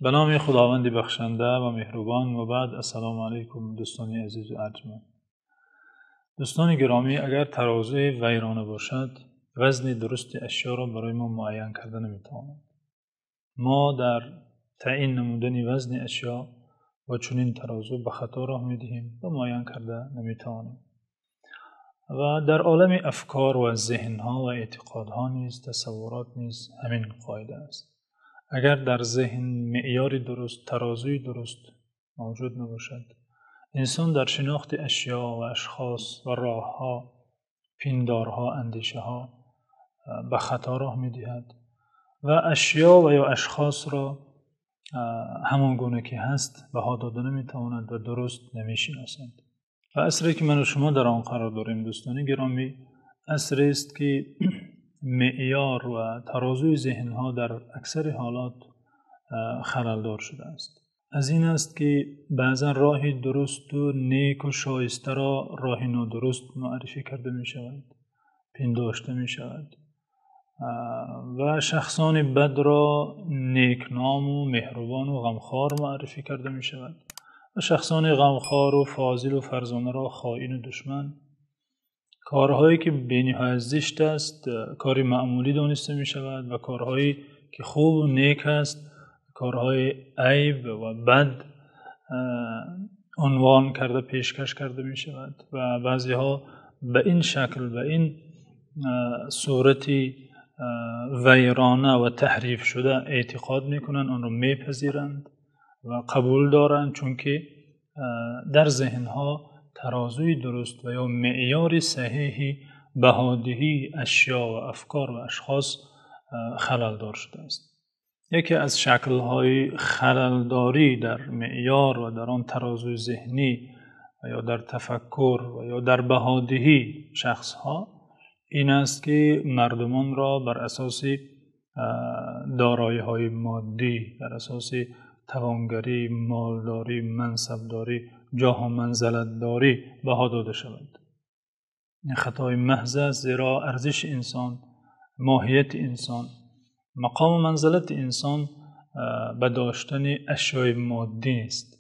به نام خداوند بخشنده و مهربان و بعد السلام علیکم دوستان عزیز و ارجمند. دوستان گرامی، اگر ترازوی ویرانه باشد وزن درست اشیا را برای ما معین کرده نمیتواند. ما در تعیین نمودن وزن اشیا و چنین ترازو به خطا راه میدهیم و معین کرده نمیتوانیم. و در عالم افکار و ذهنها و اعتقادها نیز تصورات نیز همین قاعده است. اگر در ذهن معیاری درست، ترازوی درست موجود نباشد، انسان در شناخت اشیا و اشخاص و راهها، پیندارها، اندیشه ها به خطا راه می‌دهد و اشیا و یا اشخاص را همان گونه که هست بها داده نمی‌تواند و درست نمی‌شناسند. و عصری که من و شما در آن قرار داریم دوستان گرامی، عصری است که معیار و ترازوی ذهنها در اکثر حالات خللدار شده است. از این است که بعضا راه درست و نیک و شایسته را راه نادرست معرفی کرده می شود، پنداشته می شود و شخصان بد را نیکنام و مهربان و غمخوار معرفی کرده می شود و شخصان غمخوار و فاضل و فرزانه را خائن و دشمن. کارهایی که بی‌نهایت زشت است کاری معمولی دانسته می شود و کارهایی که خوب و نیک است کارهای عیب و بد عنوان کرده پیشکش کرده می شود و بعضی ها به این شکل به این صورتی ویرانه و تحریف شده اعتقاد می کنند، آن را می پذیرند و قبول دارند، چون که در ذهنها ترازوی درست و یا معیار صحیحی بهادهی اشیا و افکار و اشخاص خللدار شده است. یکی از شکل‌های خللداری در معیار و در آن ترازوی ذهنی و یا در تفکر و یا در بهادهی شخص‌ها این است که مردمان را بر اساس دارایی‌های مادی، بر اساس توانگری، مالداری، منصبداری، جاه و منزلتداری بها داده شود. این خطای محض است، زیرا ارزش انسان، ماهیت انسان، مقام و منزلت انسان به داشتن اشیاء مادی است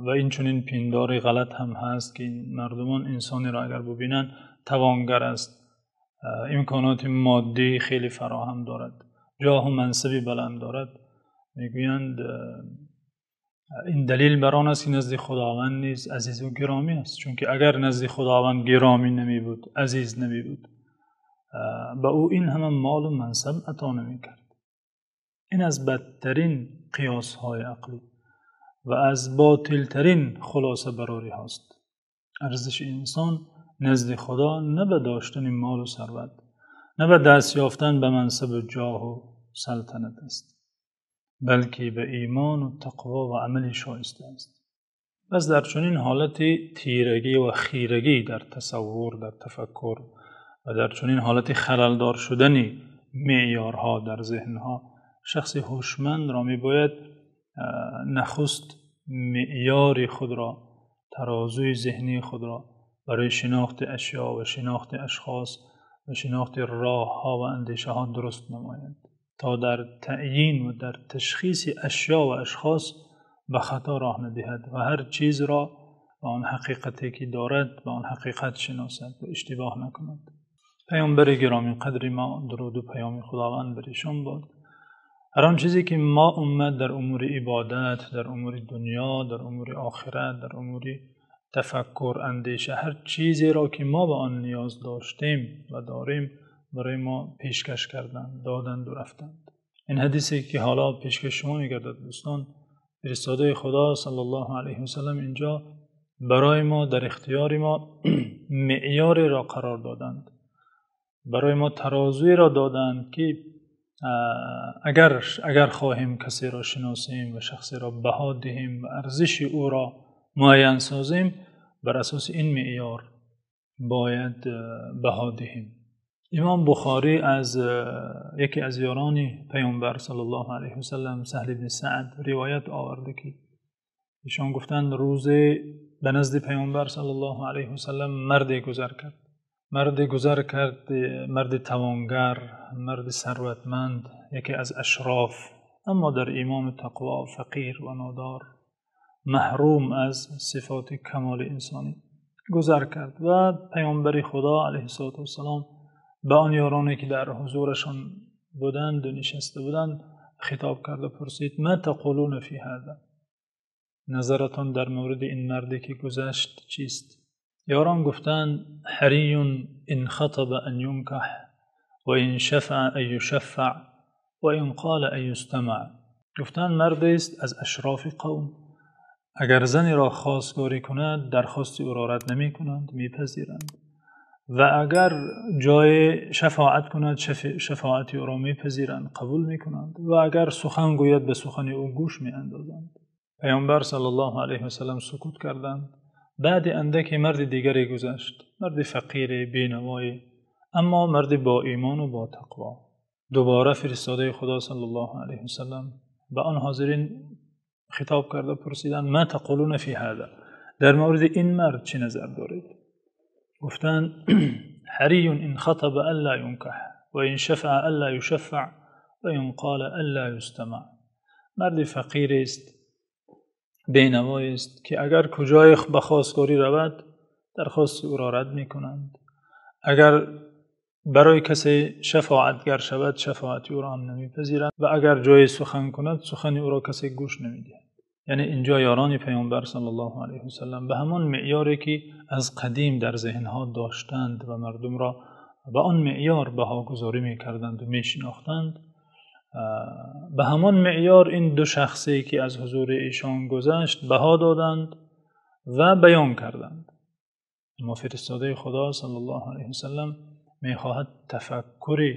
و این چنین پیندار غلط هم هست که مردمان انسانی را اگر ببینند توانگر است، امکانات مادی خیلی فراهم دارد، جاه و منصبی بلند دارد، میگویند این دلیل بر آن است که نزد خداوند نیز عزیز و گرامی است، چون که اگر نزد خداوند گرامی نمی بود، عزیز نمی بود، به او این همه مال و منصب عطا نمی کرد. این از بدترین قیاس های عقلی و از باطلترین خلاصه براری هاست. ارزش انسان نزد خدا نه به داشتن مال و ثروت، نه به دست یافتن به منصب جاه و سلطنت است، بلکه به ایمان و تقوا و عمل شایسته است. پس در چنین حالت تیرگی و خیرگی در تصور، در تفکر و در چنین حالت خللدار شدن معیارها در ذهنها، شخص هوشمند را میباید نخست معیار خود را، ترازوی ذهنی خود را برای شناخت اشیا و شناخت اشخاص و شناخت راهها و اندیشه ها درست نماید تا در تعیین و در تشخیص اشیا و اشخاص به خطا راه ندهد و هر چیز را به آن حقیقتی که دارد به آن حقیقت شناسد و اشتباه نکند. پیامبر گرامی قدر ما، درود و پیام خداوند بر ایشان باد، هر آن چیزی که ما امت در امور عبادت، در امور دنیا، در امور آخرت، در امور تفکر، اندیشه، هر چیزی را که ما به آن نیاز داشتیم و داریم برای ما پیشکش کردند، دادند و رفتند. این حدیثی که حالا پیشکش شما می‌گردد دوستان، فرستاده خدا صلی الله علیه و سلم اینجا برای ما در اختیار ما معیاری را قرار دادند، برای ما ترازوی را دادند که اگر خواهیم کسی را شناسیم و شخصی را بها دهیم و ارزش او را معین سازیم، بر اساس این معیار باید بها دهیم. امام بخاری از یکی از یاران پیامبر صلی الله علیه و سلم، سهل بن سعد، روایت آورده که ایشان گفتند روز به نزد پیامبر صلی الله علیه و سلم مردی گذر کرد، مرد توانگر، مرد ثروتمند، یکی از اشراف اما در ایمان تقوا فقیر و نادار، محروم از صفات کمال انسانی گذر کرد. و پیامبر خدا علیه السلام به آن یارانی که در حضورشان بودند و نشسته بودند خطاب کرد و پرسید ما تقولون فی هذا، نظرتان در مورد این مردی که گذشت چیست؟ یاران گفتند حری ان خطب ان ینکح و ان شفع ان یشفع و ان قال ان یستمع. گفتند مردی است از اشراف قوم، اگر زنی را خواستگاری کند درخواست او را رد نمی کنند، میپذیرند، و اگر جای شفاعت کند شفاعت او را میپذیرند، قبول میکنند، و اگر سخن گوید به سخن او گوش میاندازند. پیامبر صلی الله علیه و سلم سکوت کردند. بعد اندکی مرد دیگری گذشت، مرد فقیر بینوایی، اما مرد با ایمان و با تقوا. دوباره فرستاده خدا صلی الله علیه و سلم به آن حاضرین خطاب کرده پرسیدند ما تقولون فی هذا، در مورد این مرد چه نظر دارید؟ گفتند حری ان خطب الا ینکح و ان شفع الا یشفع و ان قال الا یستمع. مرد فقیر است، بینوایی است که اگر کجای به خواستگاری رود درخواست او را رد می کنند، اگر برای کسی شفاعتگر شود شفاعت او را هم نمیپذیرند، و اگر جای سخن کند سخن او را کسی گوش نمیدهد. یعنی اینجا یاران پیامبر صلی الله علیه و سلم به همان معیاری که از قدیم در ذهنها داشتند و مردم را به آن معیار بهاگذاری میکردند و میشناختند، به همان معیار این دو شخصی که از حضور ایشان گذشت بها دادند و بیان کردند. اما فرستاده خدا صلی الله علیه و سلم میخواهد تفکر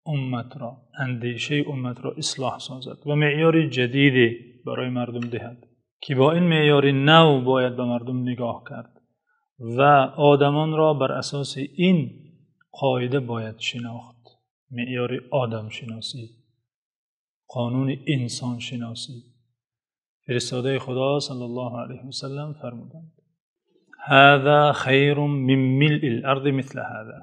امت را، اندیشه امت را اصلاح سازد و معیار جدیدی برای مردم دهد که با این معیار نو باید به مردم نگاه کرد و آدمان را بر اساس این قاعده باید شناخت. معیار آدم شناسی، قانون انسان شناسی. فرستاده خدا صلی الله علیه و سلم فرمودند هذا خیر من ملء الارض مثل هذا،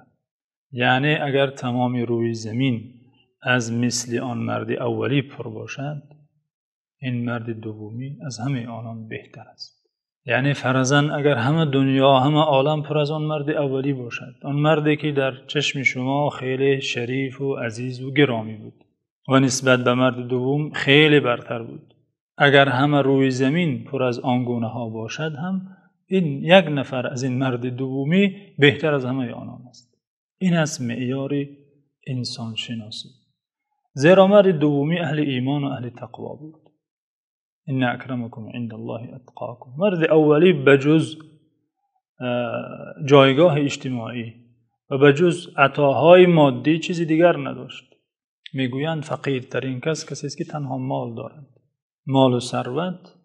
یعنی اگر تمام روی زمین از مثل آن مرد اولی پر باشد، این مرد دومی از همه آنان بهتر است. یعنی فرضاً اگر همه دنیا همه عالم پر از آن مرد اولی باشد، آن مردی که در چشم شما خیلی شریف و عزیز و گرامی بود و نسبت به مرد دوم خیلی برتر بود، اگر همه روی زمین پر از آن گونه ها باشد هم این یک نفر از این مرد دومی بهتر از همه آنان است. این است معیار انسان شناسی. زیرا مرد دومی اهل ایمان و اهل تقوا بود. ان اکرمکم عند الله اتقاکم. مرد اولی بجز جایگاه اجتماعی و بجز عطاهای مادی چیزی دیگر نداشت. میگویند فقیرترین کسی است که تنها مال دارد. مال و ثروت،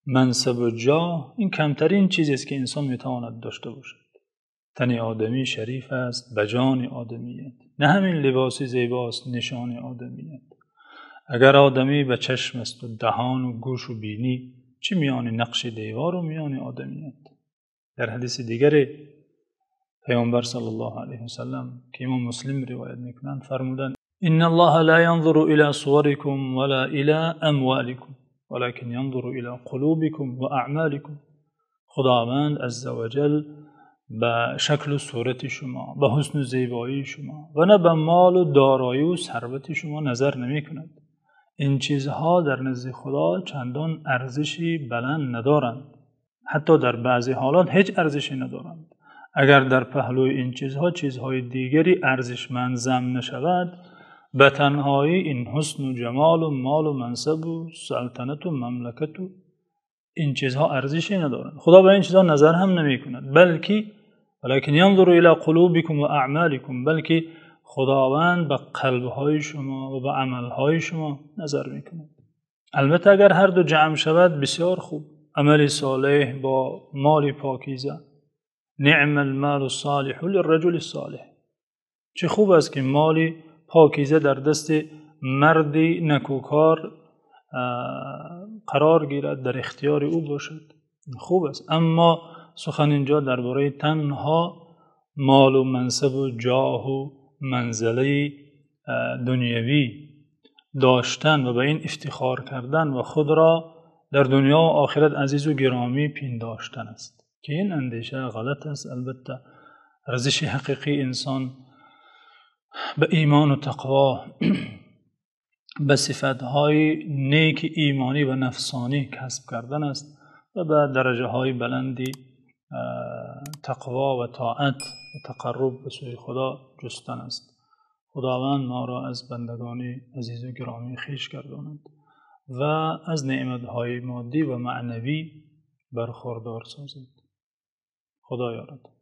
منصب و جاه، این کمترین چیزی است که انسان میتواند داشته باشد. تن آدمی شریف است، بجان آدمیت. نه همین لباس زیباست نشان آدمیت. اگر آدمی به چشم است و دهان و گوش و بینی، چه میان نقش دیوار و میان آدمیت. در حدیث دیگر پیامبر صلی الله علیه و سلم که امام مسلم روایت میکنند فرمودند ان الله لا ينظر الى صوركم ولا الى اموالكم ولكن ينظر الى قلوبكم و اعمالكم. خداوند عزوجل به شکل و صورت شما، به حسن و زیبایی شما و نه به مال و دارایی و ثروت شما نظر نمی کند. این چیزها در نزد خدا چندان ارزشی بلند ندارند، حتی در بعضی حالات هیچ ارزشی ندارند. اگر در پهلوی این چیزهای دیگری ارزشمند ضم نشود، به تنهایی این حسن و جمال و مال و منصب و سلطنت و مملکت و این چیزها ارزشی ندارند. خدا به این چیزها نظر هم نمی کند، ولکن ينظر الى قلوبكم و اعمالكم، بلکه خداوند به قلبهای شما و به عملهای شما نظر می کند. البته اگر هر دو جمع شود بسیار خوب. عمل صالح با مال پاکیزه، نعم المال الصالح للرجل الصالح. چه خوب است که مالی پاکیزه در دست مردی نکوکار قرار گیرد، در اختیار او باشد، خوب است. اما سخن اینجا درباره تنها مال و منصب و جاه و منزله دنیوی داشتن و به این افتخار کردن و خود را در دنیا و آخرت عزیز و گرامی پنداشتن است که این اندیشه غلط است. البته ارزش حقیقی انسان به ایمان و تقوا به صفتهای نیک ایمانی و نفسانی کسب کردن است و به درجه های بلندی تقوا و طاعت و تقرب به سوی خدا جستن است. خداوند ما را از بندگان عزیز و گرامی خویش گرداند و از نعمتهای مادی و معنوی برخوردار سازد. خدا یارد.